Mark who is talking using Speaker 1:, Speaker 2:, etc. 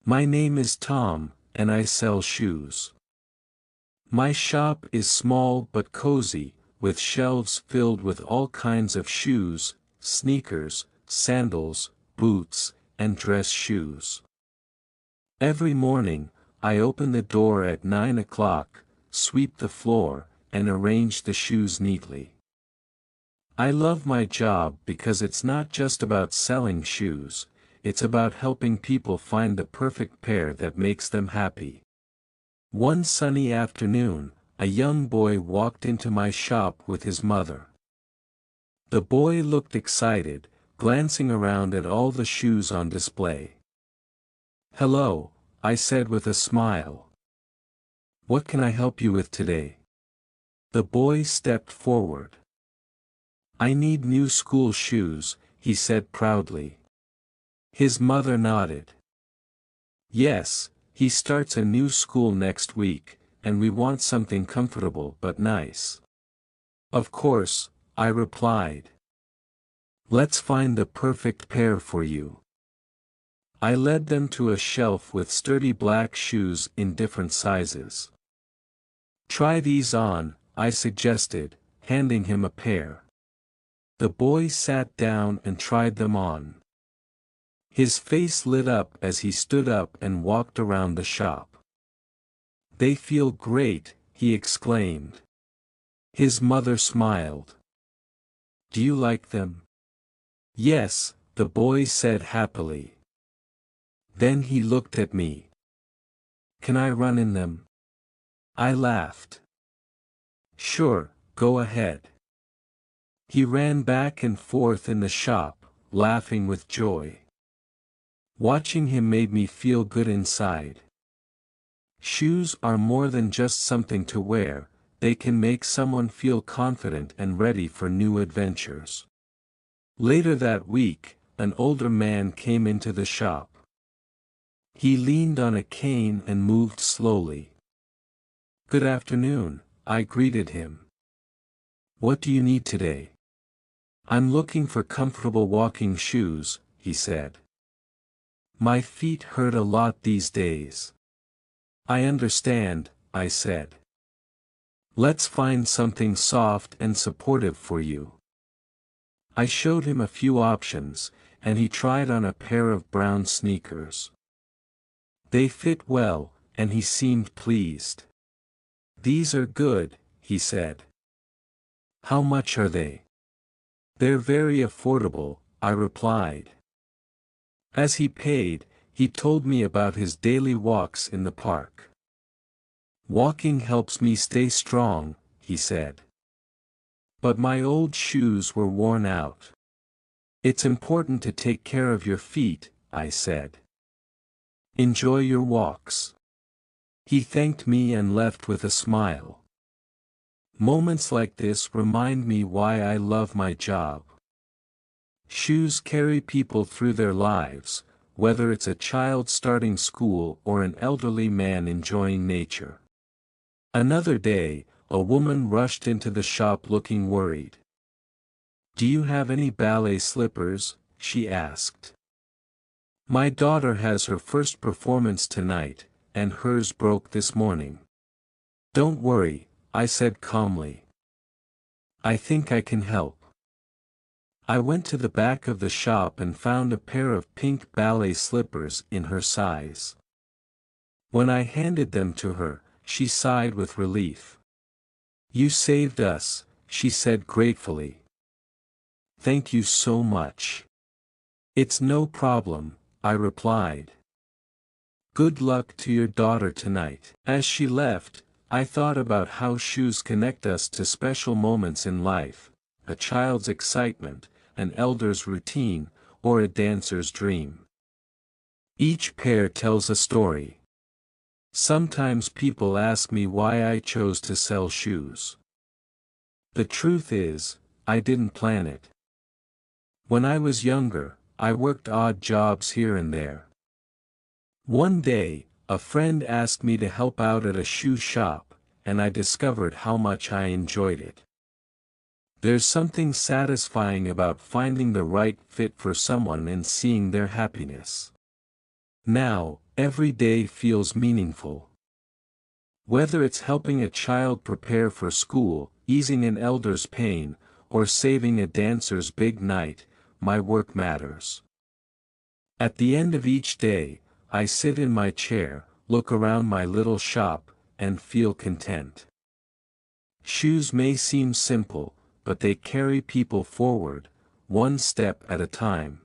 Speaker 1: My name is Tom, and I sell shoes. My shop is small but cozy, with shelves filled with all kinds of shoes, sneakers, sandals, boots, and dress shoes. Every morning, I open the door at 9 o'clock, sweep the floor, and arrange the shoes neatly. I love my job because it's not just about selling shoes, it's about helping people find the perfect pair that makes them happy. One sunny afternoon, a young boy walked into my shop with his mother. The boy looked excited, glancing around at all the shoes on display. "Hello," I said with a smile. "What can I help you with today?" The boy stepped forward. "I need new school shoes," he said proudly. His mother nodded. "Yes, he starts a new school next week, and we want something comfortable but nice." "Of course," I replied. "Let's find the perfect pair for you." I led them to a shelf with sturdy black shoes in different sizes. "Try these on," I suggested, handing him a pair. The boy sat down and tried them on. His face lit up as he stood up and walked around the shop. "They feel great," he exclaimed. His mother smiled. "Do you like them?" "Yes," the boy said happily. Then he looked at me. "Can I run in them?" I laughed. "Sure, go ahead." He ran back and forth in the shop, laughing with joy. Watching him made me feel good inside. Shoes are more than just something to wear, they can make someone feel confident and ready for new adventures. Later that week, an older man came into the shop. He leaned on a cane and moved slowly. "Good afternoon," I greeted him. "What do you need today?" "I'm looking for comfortable walking shoes," he said. "My feet hurt a lot these days." "I understand," I said. "Let's find something soft and supportive for you." I showed him a few options, and he tried on a pair of brown sneakers. They fit well, and he seemed pleased. "These are good," he said. "How much are they?" "They're very affordable," I replied. As he paid, he told me about his daily walks in the park. "Walking helps me stay strong," he said. "But my old shoes were worn out." "It's important to take care of your feet," I said. "Enjoy your walks." He thanked me and left with a smile. Moments like this remind me why I love my job. Shoes carry people through their lives, whether it's a child starting school or an elderly man enjoying nature. Another day, a woman rushed into the shop looking worried. "Do you have any ballet slippers?" she asked. "My daughter has her first performance tonight, and hers broke this morning." "Don't worry," I said calmly. "I think I can help." I went to the back of the shop and found a pair of pink ballet slippers in her size. When I handed them to her, she sighed with relief. "You saved us," she said gratefully. "Thank you so much." "It's no problem," I replied. "Good luck to your daughter tonight." As she left, I thought about how shoes connect us to special moments in life, a child's excitement, an elder's routine, or a dancer's dream. Each pair tells a story. Sometimes people ask me why I chose to sell shoes. The truth is, I didn't plan it. When I was younger, I worked odd jobs here and there. One day, a friend asked me to help out at a shoe shop, and I discovered how much I enjoyed it. There's something satisfying about finding the right fit for someone and seeing their happiness. Now, Every day feels meaningful. Whether it's helping a child prepare for school, easing an elder's pain, or saving a dancer's big night, my work matters. At the end of each day, I sit in my chair, look around my little shop, and feel content. Shoes may seem simple, but they carry people forward, one step at a time.